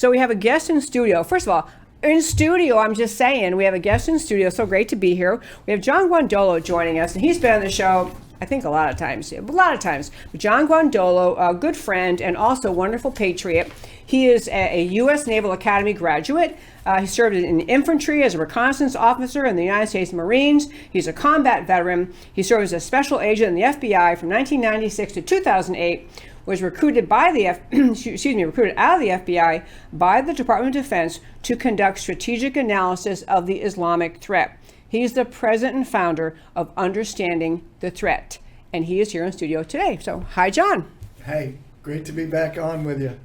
So we have a guest in studio. First of all, in studio, I'm just saying, we have a guest in studio. So great to be here. We have John Guandolo joining us, and he's been on the show, I think, a lot of times. But John Guandolo, a good friend and also a wonderful patriot. He is a U.S. Naval Academy graduate. He served in infantry as a reconnaissance officer in the United States Marines. He's a combat veteran. He served as a special agent in the FBI from 1996 to 2008. Was recruited by the recruited out of the FBI by the Department of Defense to conduct strategic analysis of the Islamic threat. He's the president and founder of Understanding the Threat, and he is here in studio today. So, hi, John. Hey, great to be back on with you.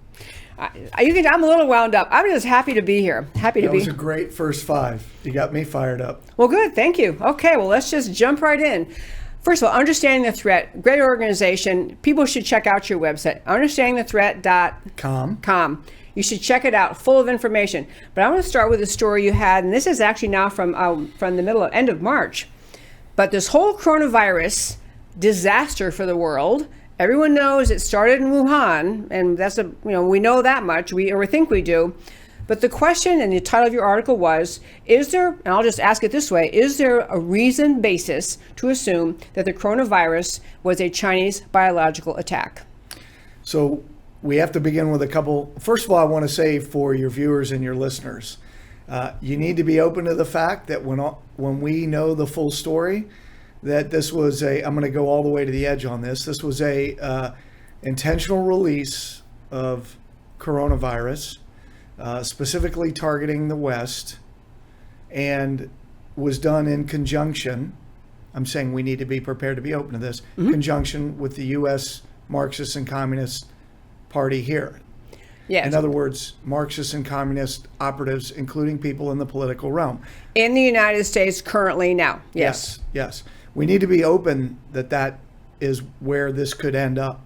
I'm a little wound up. I'm just happy to be here. That was a great first five. You got me fired up. Well, good. Thank you. Okay, well, let's just jump right in. First of all, Understanding the Threat, great organization. People should check out your website, understandingthethreat.com. You should check it out, full of information. But I want to start with a story you had, and this is actually now from the end of March. But this whole coronavirus disaster for the world, everyone knows it started in Wuhan, and we know that much, or we think we do. But the question and the title of your article was, is there, and I'll just ask it this way, is there a reasoned basis to assume that the coronavirus was a Chinese biological attack? So we have to begin with a couple. First of all, I want to say for your viewers and your listeners, you need to be open to the fact that when we know the full story, that this was I'm going to go all the way to the edge on this. This was a intentional release of coronavirus, specifically targeting the West, and was done in conjunction. I'm saying we need to be prepared to be open to this, conjunction with the U.S. Marxist and Communist Party here. Yes. In other words, Marxist and Communist operatives, including people in the political realm. In the United States currently now. Yes. We need to be open that is where this could end up.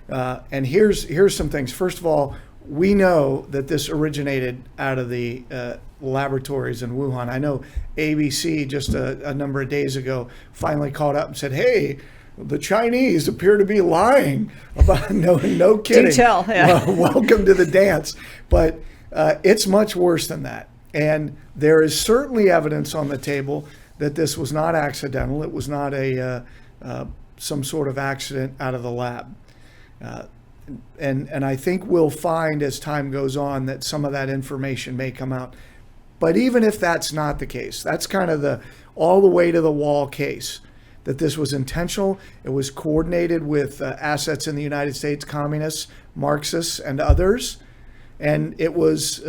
And here's some things. First of all, we know that this originated out of the laboratories in Wuhan. I know ABC just a number of days ago finally caught up and said, hey, the Chinese appear to be lying about no kidding. Do tell, yeah. Well, welcome to the dance. But it's much worse than that. And there is certainly evidence on the table that this was not accidental. It was not some sort of accident out of the lab. And I think we'll find as time goes on that some of that information may come out. But even if that's not the case, that's kind of the all the way to the wall case, that this was intentional. It was coordinated with assets in the United States, communists, Marxists, and others. And it was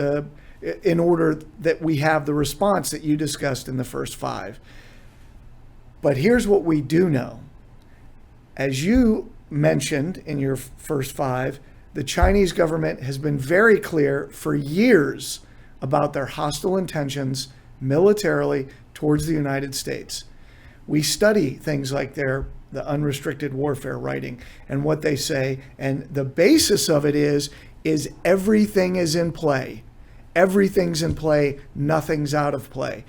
in order that we have the response that you discussed in the first five. But here's what we do know. As you mentioned in your first five, the Chinese government has been very clear for years about their hostile intentions militarily towards the United States. We study things like the unrestricted warfare writing and what they say, and the basis of it is everything is in play. Everything's in play, nothing's out of play.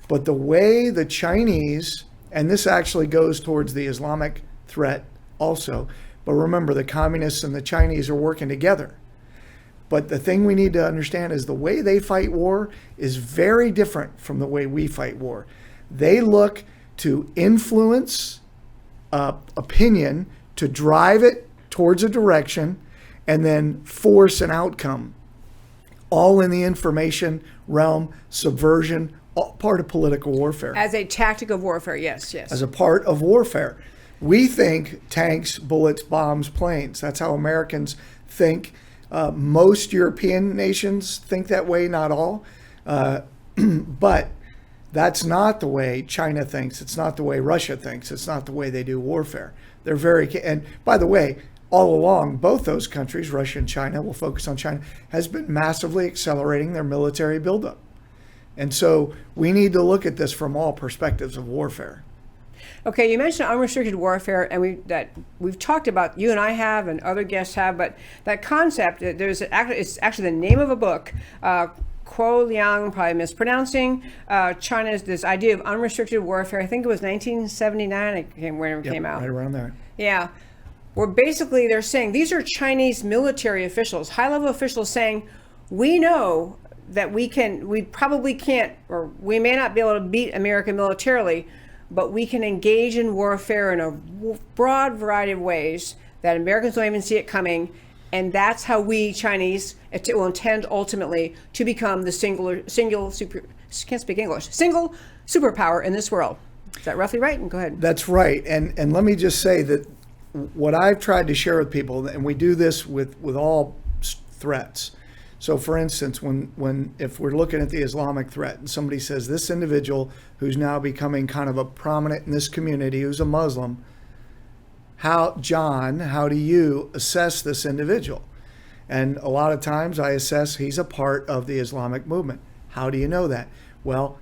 But the way the Chinese, and this actually goes towards the Islamic threat also, but remember, the communists and the Chinese are working together. But the thing we need to understand is the way they fight war is very different from the way we fight war. They look to influence opinion, to drive it towards a direction, and then force an outcome. All in the information realm, subversion, all part of political warfare. As a tactic of warfare, yes. As a part of warfare. We think tanks, bullets, bombs, planes. That's how Americans think. Most European nations think that way, not all. But that's not the way China thinks. It's not the way Russia thinks. It's not the way they do warfare. And by the way, all along, both those countries, Russia and China, we'll focus on China, has been massively accelerating their military buildup. And so we need to look at this from all perspectives of warfare. Okay, you mentioned unrestricted warfare, and we've talked about, you and I have, and other guests have, but that concept, it's actually the name of a book, Kuo Liang, probably mispronouncing, China's, this idea of unrestricted warfare. I think it was 1979, whenever it came out. Right around there. Yeah, where basically they're saying, these are Chinese military officials, high-level officials saying, we know that we probably can't, or we may not be able to beat America militarily, but we can engage in warfare in a broad variety of ways that Americans don't even see it coming. And that's how we Chinese will intend ultimately to become the single superpower in this world. Is that roughly right? And go ahead. That's right. And let me just say that what I've tried to share with people, and we do this with all threats. So for instance, if we're looking at the Islamic threat and somebody says this individual who's now becoming kind of a prominent in this community, who's a Muslim, how do you assess this individual? And a lot of times I assess he's a part of the Islamic movement. How do you know that? Well,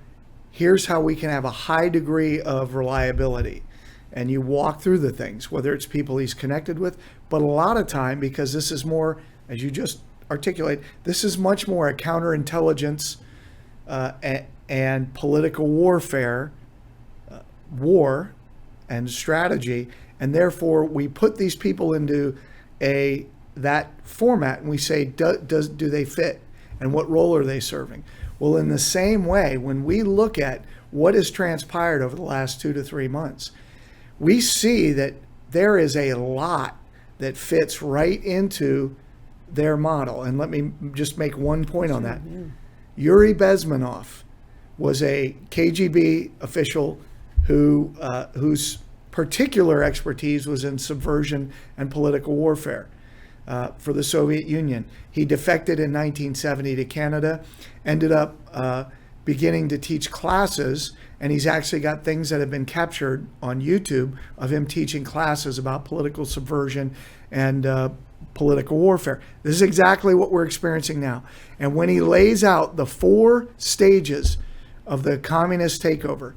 here's how we can have a high degree of reliability. And you walk through the things, whether it's people he's connected with, but a lot of time, because this is more, as you just articulate, this is much more a counterintelligence and political warfare, war and strategy. And therefore, we put these people into that format, and we say, do they fit, and what role are they serving? Well, in the same way, when we look at what has transpired over the last 2 to 3 months, we see that there is a lot that fits right into their model. And let me just make one point on that. Yuri Bezmenov was a KGB official whose particular expertise was in subversion and political warfare for the Soviet Union. He defected in 1970 to Canada, ended up beginning to teach classes, and he's actually got things that have been captured on YouTube of him teaching classes about political subversion and political warfare. This is exactly what we're experiencing now. And when he lays out the 4 stages of the communist takeover: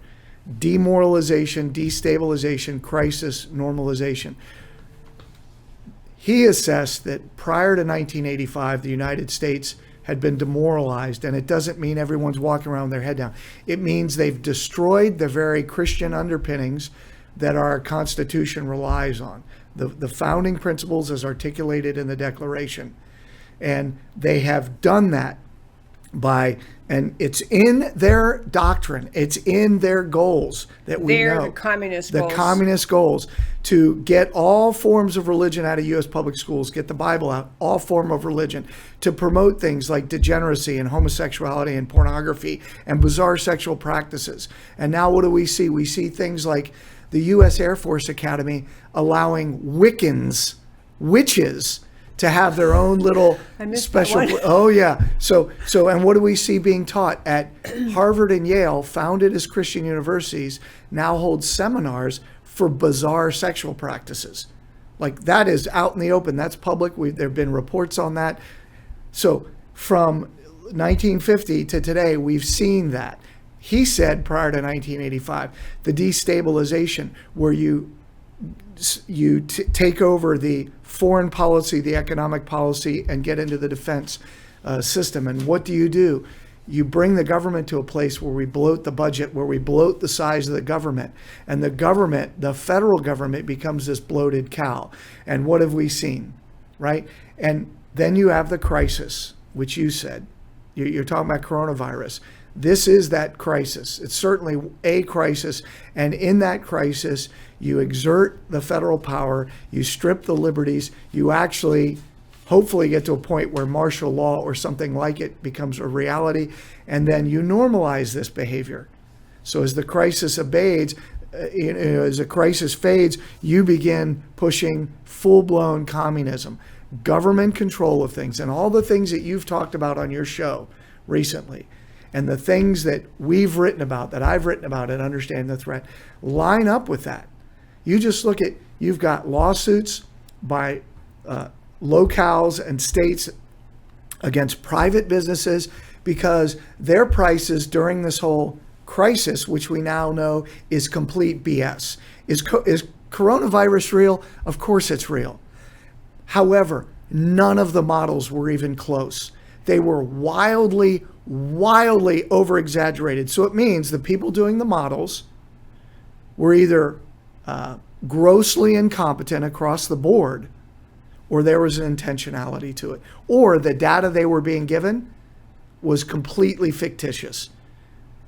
demoralization, destabilization, crisis, normalization. He assessed that prior to 1985, the United States had been demoralized, and it doesn't mean everyone's walking around with their head down. It means they've destroyed the very Christian underpinnings that our Constitution relies on, the founding principles as articulated in the Declaration. And they have done that and it's in their doctrine, it's in their goals that we know. The communist goals to get all forms of religion out of U.S. public schools, get the Bible out, all form of religion, to promote things like degeneracy and homosexuality and pornography and bizarre sexual practices. And now what do we see? We see things like the U.S. Air Force Academy allowing Wiccans, witches, to have their own little special. Oh yeah. So and what do we see being taught at Harvard and Yale, founded as Christian universities, now hold seminars for bizarre sexual practices. Like, that is out in the open. That's public. There've been reports on that. So from 1950 to today, we've seen that. He said prior to 1985, the destabilization, where you take over the foreign policy, the economic policy, and get into the defense system. And what do? You bring the government to a place where we bloat the budget, where we bloat the size of the government. And the federal government becomes this bloated cow. And what have we seen, right? And then you have the crisis, which you said. You're talking about coronavirus. This is that crisis. It's certainly a crisis. And in that crisis, you exert the federal power, you strip the liberties, you actually hopefully get to a point where martial law or something like it becomes a reality, and then you normalize this behavior. So as the crisis abates, as the crisis fades, you begin pushing full-blown communism, government control of things, and all the things that you've talked about on your show recently. And the things that we've written about, that I've written about at Understanding the Threat, line up with that. You just look at, you've got lawsuits by locales and states against private businesses because their prices during this whole crisis, which we now know is complete BS. Is coronavirus real? Of course it's real. However, none of the models were even close. They were wildly over-exaggerated. So it means the people doing the models were either grossly incompetent across the board, or there was an intentionality to it, or the data they were being given was completely fictitious.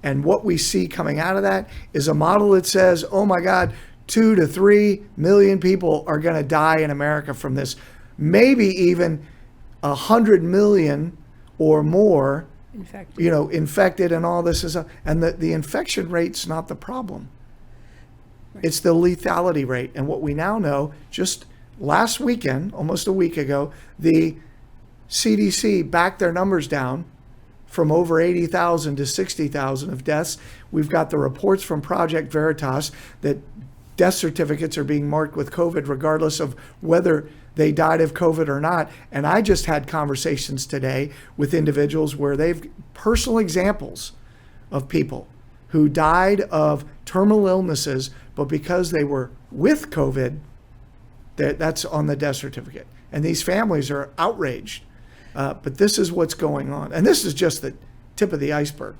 And what we see coming out of that is a model that says, oh my God, 2 to 3 million people are going to die in America from this. Maybe even 100 million or more infected and all this. And the infection rate's not the problem. Right. It's the lethality rate. And what we now know, just last weekend, almost a week ago, the CDC backed their numbers down from over 80,000 to 60,000 of deaths. We've got the reports from Project Veritas that death certificates are being marked with COVID regardless of whether they died of COVID or not. And I just had conversations today with individuals where they've personal examples of people who died of terminal illnesses, but because they were with COVID, that's on the death certificate. And these families are outraged. But this is what's going on. And this is just the tip of the iceberg.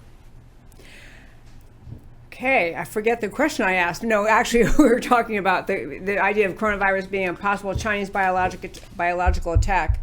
Okay, I forget the question I asked. No, actually, we were talking about the idea of coronavirus being a possible Chinese biological attack.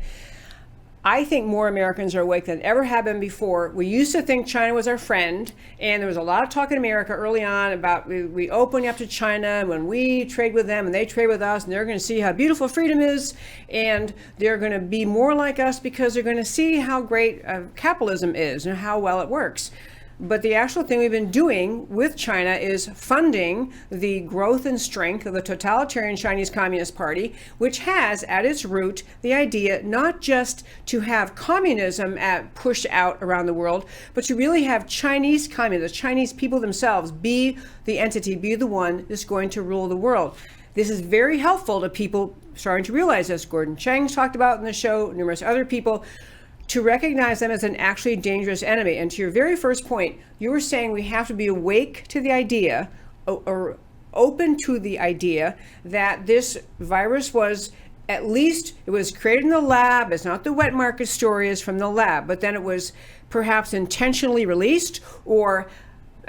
I think more Americans are awake than ever have been before. We used to think China was our friend, and there was a lot of talk in America early on about we opening up to China, and when we trade with them and they trade with us, and they're going to see how beautiful freedom is, and they're going to be more like us because they're going to see how great capitalism is and how well it works. But the actual thing we've been doing with China is funding the growth and strength of the totalitarian Chinese Communist Party, which has at its root the idea not just to have communism pushed out around the world, but to really have Chinese communists, the Chinese people themselves, be the entity, be the one that's going to rule the world. This is very helpful to people starting to realize this. Gordon Chang's talked about in the show, numerous other people, to recognize them as an actually dangerous enemy. And to your very first point, you were saying we have to be awake to the idea or open to the idea that this virus was, at least it was created in the lab. It's not the wet market story, is from the lab, but then it was perhaps intentionally released, or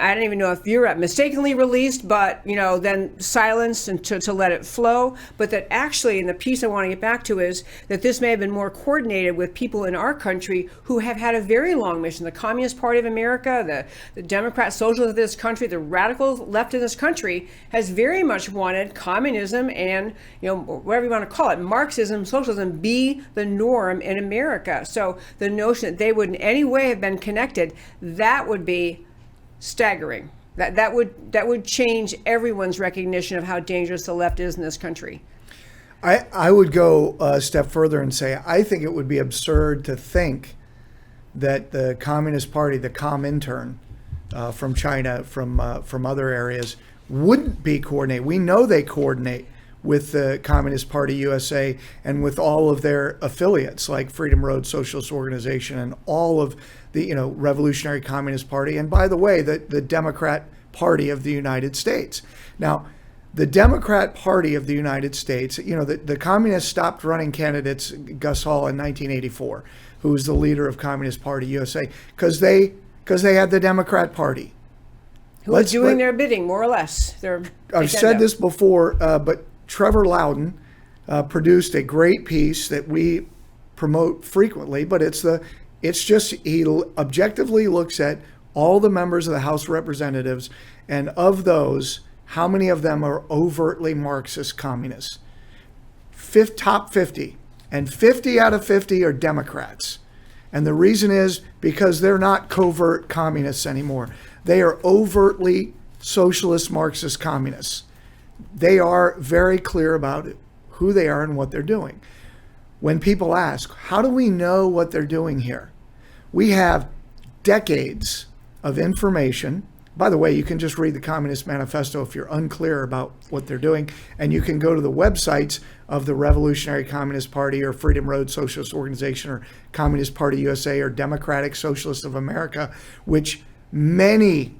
I don't even know if you're mistakenly released, but then silenced and to let it flow. But that actually, and the piece I want to get back to is that this may have been more coordinated with people in our country who have had a very long mission. The Communist Party of America, the Democrat Socialists of this country, the radical left of this country has very much wanted communism and, whatever you want to call it, Marxism, socialism, be the norm in America. So the notion that they would in any way have been connected, that would be staggering. That would change everyone's recognition of how dangerous the left is in this country. I would go a step further and say I think it would be absurd to think that the Communist Party, the Comintern from China, from other areas, wouldn't be coordinated. We know they coordinate with the Communist Party USA and with all of their affiliates like Freedom Road Socialist Organization and all of the Revolutionary Communist Party, and by the way, the Democrat Party of the United States. Now, the Democrat Party of the United States, the communists stopped running candidates, Gus Hall in 1984, who was the leader of Communist Party USA, because they had the Democrat Party. Who was doing their bidding, more or less. I've said this before, but Trevor Loudon produced a great piece that we promote frequently, but it's just he objectively looks at all the members of the House of Representatives, and of those, how many of them are overtly Marxist communists? Top 50, and 50 out of 50 are Democrats. And the reason is because they're not covert communists anymore. They are overtly socialist Marxist communists. They are very clear about who they are and what they're doing. When people ask, how do we know what they're doing here? We have decades of information. By the way, you can just read the Communist Manifesto if you're unclear about what they're doing. And you can go to the websites of the Revolutionary Communist Party or Freedom Road Socialist Organization or Communist Party USA or Democratic Socialists of America, which many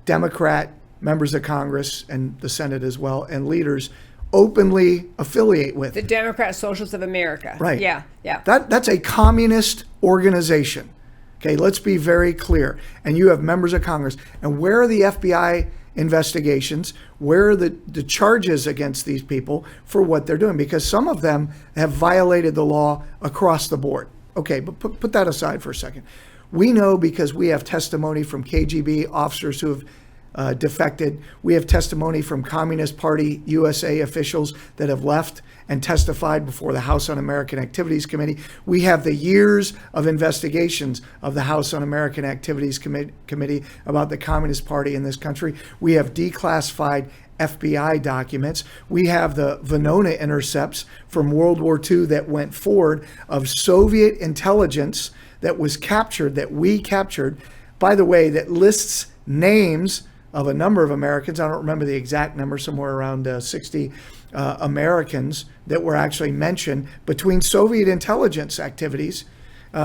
Democrat members of Congress and the Senate as well and leaders openly affiliate with. The Democrat Socialists of America. Right. Yeah. That's a communist organization. Okay, let's be very clear. And you have members of Congress. And where are the FBI investigations? Where are the charges against these people for what they're doing? Because some of them have violated the law across the board. Okay, but put that aside for a second. We know because we have testimony from KGB officers who have defected. We have testimony from Communist Party USA officials that have left and testified before the House Un-American Activities Committee. We have the years of investigations of the House Un-American Activities Committee about the Communist Party in this country. We have declassified FBI documents. We have the Venona intercepts from World War II that went forward of Soviet intelligence that was captured, that we captured, by the way, that lists names of a number of Americans. I don't remember the exact number, somewhere around 60 Americans that were actually mentioned between Soviet intelligence activities.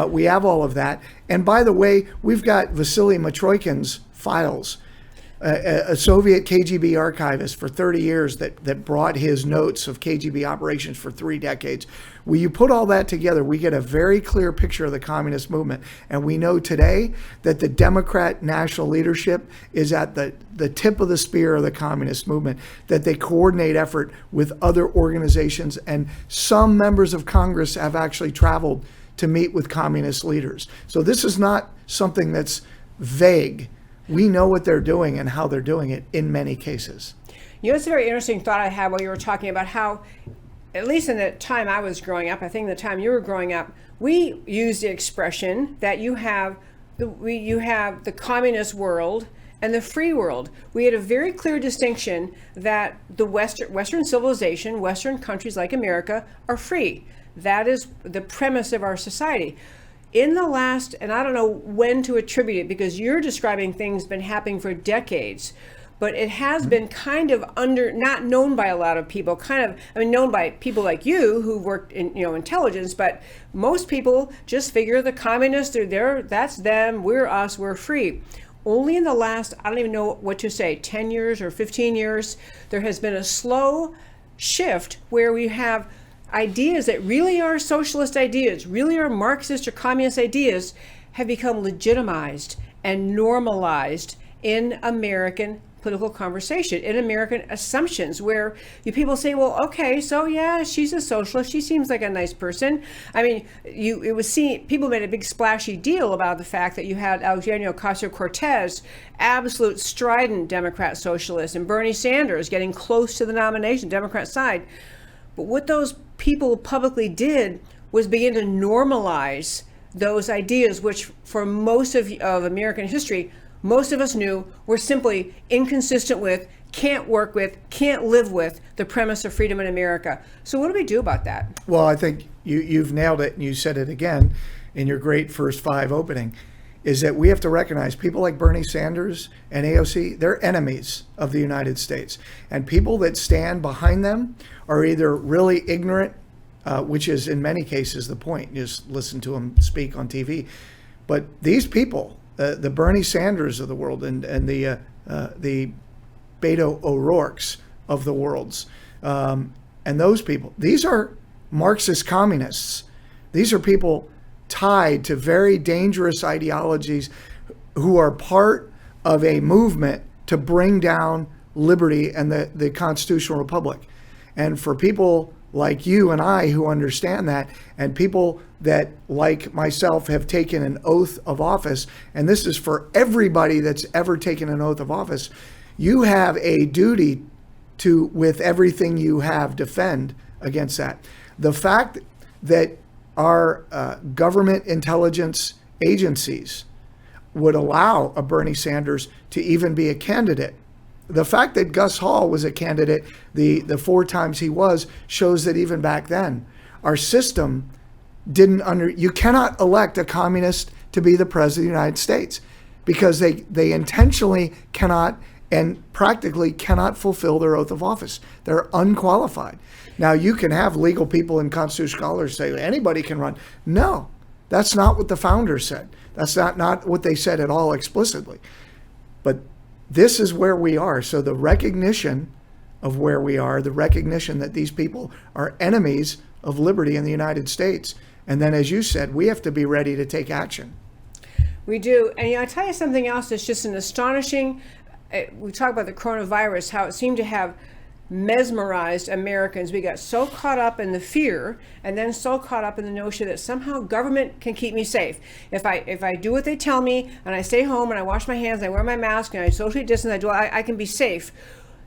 We have all of that. And by the way, we've got Vasily Matroikin's files, a Soviet KGB archivist for 30 years that brought his notes of KGB operations for 3 decades. When you put all that together, we get a very clear picture of the communist movement. And we know today that the Democrat national leadership is at the tip of the spear of the communist movement, that they coordinate effort with other organizations. And some members of Congress have actually traveled to meet with communist leaders. So this is not something that's vague. We know what they're doing and how they're doing it in many cases. You know, it's a very interesting thought I had while you were talking about how, at least in the time I was growing up, I think the time you were growing up, we used the expression that you have the communist world and the free world. We had a very clear distinction that the Western civilization, Western countries like America, are free. That is the premise of our society. In the last, and I don't know when to attribute it because you're describing things been happening for decades, but it has been kind of not known by a lot of people, known by people like you who worked in, intelligence, but most people just figure the communists are there, that's them, we're us, we're free. Only in the last, I don't even know what to say, 10 years or 15 years, there has been a slow shift where we have ideas that really are socialist ideas, really are Marxist or communist ideas, have become legitimized and normalized in American political conversation, in American assumptions, where people say, well, okay, so yeah, she's a socialist, she seems like a nice person. I mean, people made a big splashy deal about the fact that you had Alexandria Ocasio-Cortez, absolute strident Democrat socialist, and Bernie Sanders getting close to the nomination, Democrat side. But what those people publicly did was begin to normalize those ideas, which for most of American history, most of us knew were simply inconsistent with, can't work with, can't live with the premise of freedom in America. So what do we do about that? Well, I think you've nailed it, and you said it again in your great first 5 opening, is that we have to recognize people like Bernie Sanders and AOC, they're enemies of the United States. And people that stand behind them are either really ignorant, which is in many cases the point, just listen to them speak on TV. But these people, the Bernie Sanders of the world and the Beto O'Rourke's of the worlds, and those people, these are Marxist communists. These are people tied to very dangerous ideologies who are part of a movement to bring down liberty and the constitutional republic. And for people like you and I who understand that, and people that, like myself, have taken an oath of office, and this is for everybody that's ever taken an oath of office, you have a duty to, with everything you have, defend against that. The fact that our government intelligence agencies would allow a Bernie Sanders to even be a candidate. The fact that Gus Hall was a candidate the 4 times he was shows that even back then, our system you cannot elect a communist to be the president of the United States because they intentionally cannot and practically cannot fulfill their oath of office. They're unqualified. Now, you can have legal people and constitutional scholars say anybody can run. No, that's not what the founders said. That's not what they said at all explicitly. But this is where we are. So the recognition of where we are, the recognition that these people are enemies of liberty in the United States. And then, as you said, we have to be ready to take action. We do. And I'll tell you something else that's just an astonishing we talk about the coronavirus, how it seemed to have mesmerized Americans. We got so caught up in the fear, and then so caught up in the notion that somehow government can keep me safe. If I do what they tell me, and I stay home, and I wash my hands, and I wear my mask, and I socially distance, I can be safe.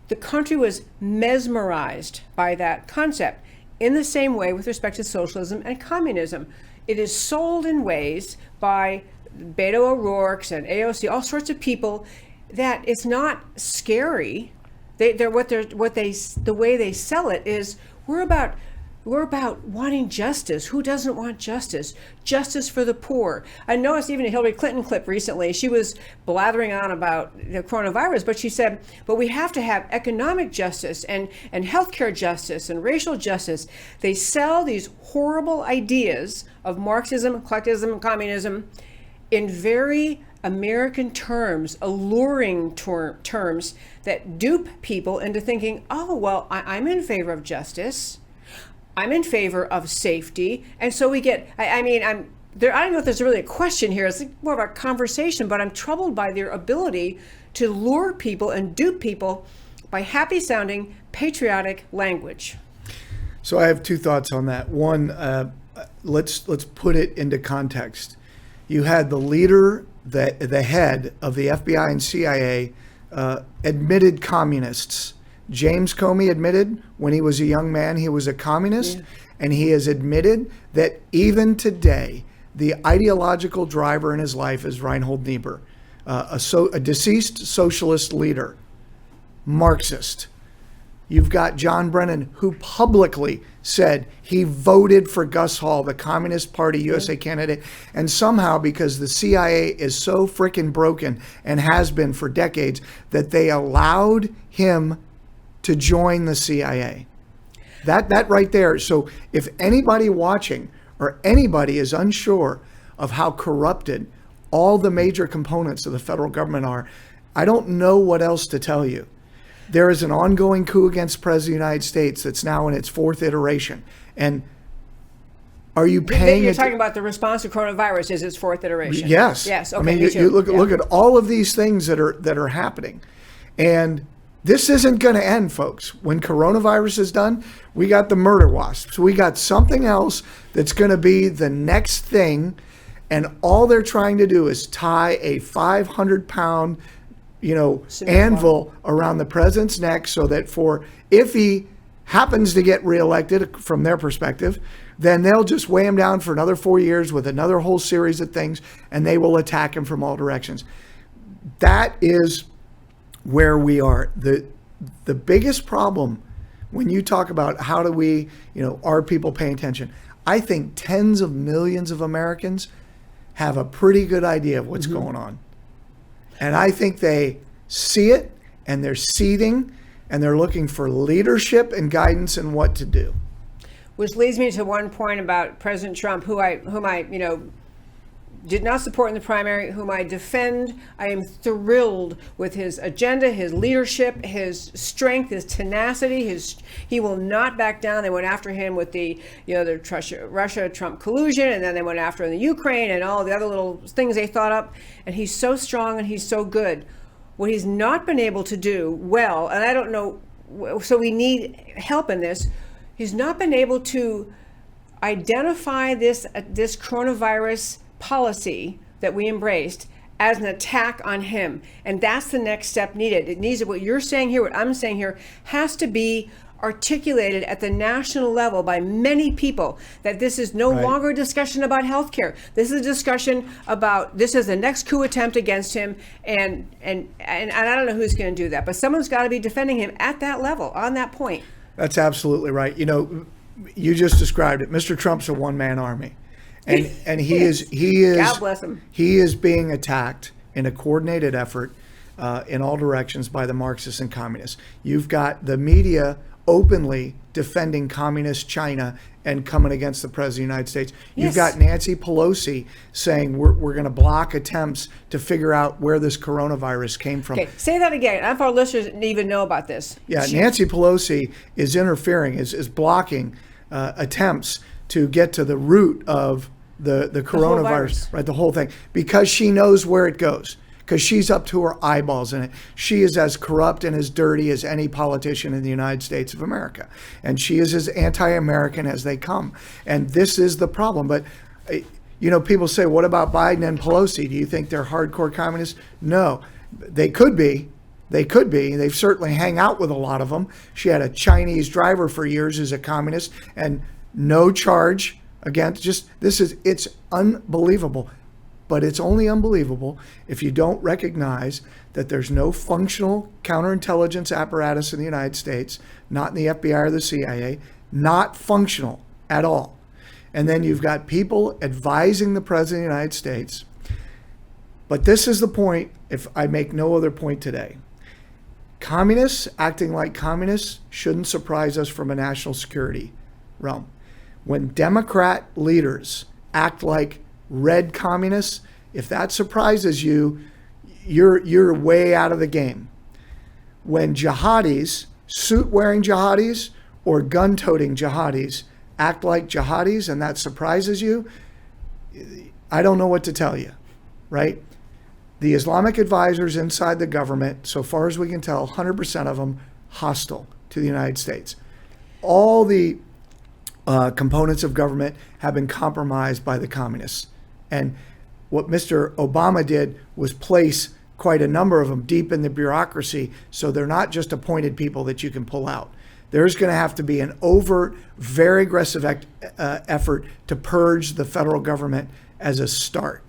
The country was mesmerized by that concept. In the same way with respect to socialism and communism, it is sold in ways by Beto O'Rourke's and AOC, all sorts of people, that it's not scary. The way they sell it is we're about wanting justice. Who doesn't want justice? Justice for the poor. I noticed even a Hillary Clinton clip recently, she was blathering on about the coronavirus, but she said, but we have to have economic justice and healthcare justice and racial justice. They sell these horrible ideas of Marxism, collectivism, and communism in very American terms, alluring terms that dupe people into thinking, oh, well, I'm in favor of justice. I'm in favor of safety. And so we get, I don't know if there's really a question here. It's more of a conversation, but I'm troubled by their ability to lure people and dupe people by happy sounding patriotic language. So I have two thoughts on that. One, let's put it into context. You had the leader, the head of the FBI and CIA, admitted communists. James Comey admitted when he was a young man he was a communist, and he has admitted that even today the ideological driver in his life is Reinhold Niebuhr, a deceased socialist leader, Marxist. You've got John Brennan, who publicly said he voted for Gus Hall, the Communist Party USA candidate. And somehow, because the CIA is so freaking broken and has been for decades, that they allowed him to join the CIA. That right there. So if anybody watching or anybody is unsure of how corrupted all the major components of the federal government are, I don't know what else to tell you. There is an ongoing coup against the President of the United States that's now in its fourth iteration. And are you paying... You're talking about the response to coronavirus is its fourth iteration. Yes. Yes. Okay, I mean, me too. you look at all of these things that are happening. And this isn't going to end, folks. When coronavirus is done, we got the murder wasps. We got something else that's going to be the next thing. And all they're trying to do is tie a 500-pound anvil around the president's neck so that if he happens to get reelected from their perspective, then they'll just weigh him down for another 4 years with another whole series of things, and they will attack him from all directions. That is where we are. The biggest problem when you talk about how do we, are people paying attention? I think tens of millions of Americans have a pretty good idea of what's going on. And I think they see it, and they're seething, and they're looking for leadership and guidance in what to do. Which leads me to one point about President Trump, whom I did not support in the primary, whom I defend. I am thrilled with his agenda, his leadership, his strength, his tenacity. He will not back down. They went after him with the Russia-Trump collusion, and then they went after him in the Ukraine and all the other little things they thought up. And he's so strong and he's so good. What he's not been able to do well, and I don't know, so we need help in this. He's not been able to identify this coronavirus policy that we embraced as an attack on him. And that's the next step needed. It needs, what you're saying here, what I'm saying here, has to be articulated at the national level by many people, that this is no longer a discussion about healthcare. This is a discussion about, this is the next coup attempt against him. And I don't know who's going to do that, but someone's got to be defending him at that level, on that point. That's absolutely right. You just described it. Mr. Trump's a one-man army. And he is God bless him. He is being attacked in a coordinated effort in all directions by the Marxists and communists. You've got the media openly defending communist China and coming against the President of the United States. Yes. You've got Nancy Pelosi saying we're going to block attempts to figure out where this coronavirus came from. Okay, say that again. I thought our listeners didn't even know about this. Yeah, Nancy Pelosi is interfering, is blocking attempts to get to the root of the coronavirus, right? The whole thing, because she knows where it goes. because she's up to her eyeballs in it. She is as corrupt and as dirty as any politician in the United States of America. And she is as anti-American as they come. And this is the problem. But, people say, what about Biden and Pelosi? Do you think they're hardcore communists? No, they could be. They could be. They've certainly hang out with a lot of them. She had a Chinese driver for years as a communist and no charge against it's unbelievable. But it's only unbelievable if you don't recognize that there's no functional counterintelligence apparatus in the United States, not in the FBI or the CIA, not functional at all. And then you've got people advising the President of the United States. But this is the point, if I make no other point today. Communists acting like communists shouldn't surprise us from a national security realm. When Democrat leaders act like red communists, if that surprises you, you're way out of the game. When jihadis, suit-wearing jihadis or gun-toting jihadis act like jihadis and that surprises you, I don't know what to tell you, right? The Islamic advisors inside the government, so far as we can tell, 100% of them hostile to the United States. All the components of government have been compromised by the communists. And what Mr. Obama did was place quite a number of them deep in the bureaucracy, so they're not just appointed people that you can pull out. There's going to have to be an overt, very aggressive effort to purge the federal government as a start.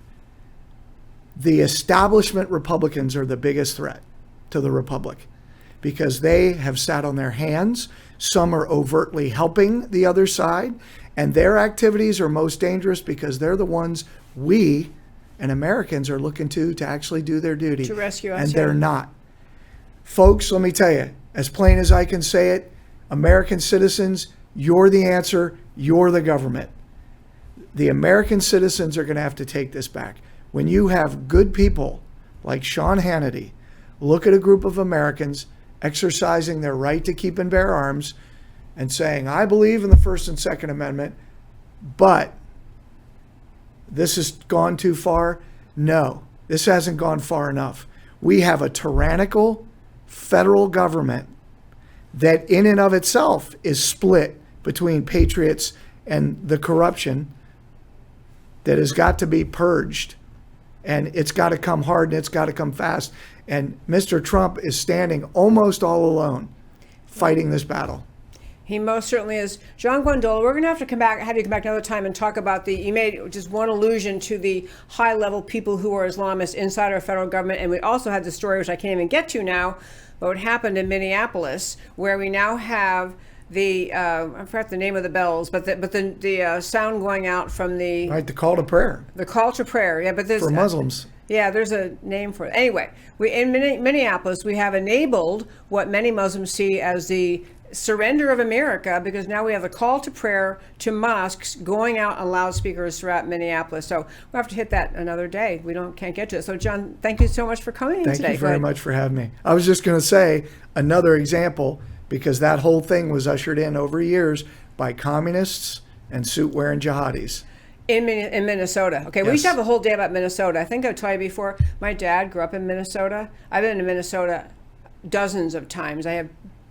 The establishment Republicans are the biggest threat to the Republic because they have sat on their hands. Some are overtly helping the other side, and their activities are most dangerous because they're the ones we and Americans are looking to actually do their duty. To rescue us. And they're not. Folks, let me tell you, as plain as I can say it, American citizens, you're the answer. You're the government. The American citizens are going to have to take this back. When you have good people like Sean Hannity look at a group of Americans exercising their right to keep and bear arms and saying, I believe in the First and Second Amendment, but this has gone too far. No, this hasn't gone far enough. We have a tyrannical federal government that in and of itself is split between patriots and the corruption that has got to be purged. And it's got to come hard and it's got to come fast. And Mr. Trump is standing almost all alone fighting this battle. He most certainly is. John Guandolo, we're going to have you come back another time and talk about you made just one allusion to the high level people who are Islamists inside our federal government. And we also had the story, which I can't even get to now, but what happened in Minneapolis, where we now have I forgot the name of the bells, but the sound going out from the call to prayer. The call to prayer, yeah, but there's for Muslims. Yeah, there's a name for it. Anyway, in Minneapolis, we have enabled what many Muslims see as the surrender of America, because now we have a call to prayer to mosques going out on loudspeakers throughout Minneapolis. So we'll have to hit that another day. Can't get to it. So John, thank you so much for coming in today. Thank you very much for having me. I was just going to say another example, because that whole thing was ushered in over years by communists and suit-wearing jihadis. In Minnesota. Okay, yes. We used to have a whole day about Minnesota. I think I've told you before, my dad grew up in Minnesota. I've been to Minnesota dozens of times. I have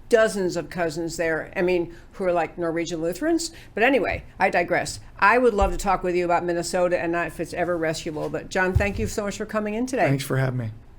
dozens of cousins there, who are like Norwegian Lutherans. But anyway, I digress. I would love to talk with you about Minnesota and not if it's ever rescuable. But John, thank you so much for coming in today. Thanks for having me.